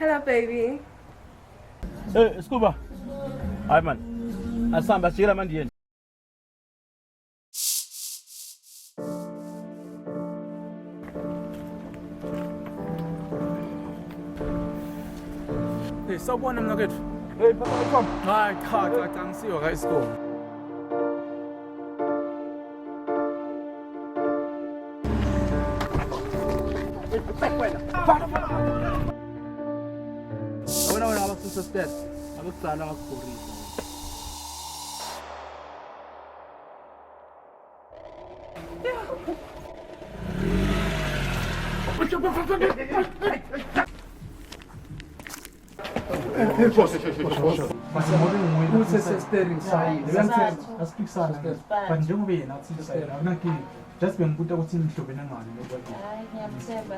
Hello, baby. Scuba. Hi, man. Asamba sila man diyen. Hey, sawubona mnakethu. Hey, papa, Hayi cha ngisiyo ka isikole. wena abasuspect. Abakusala ngakukhorisa. Hayi ngiyamthemba.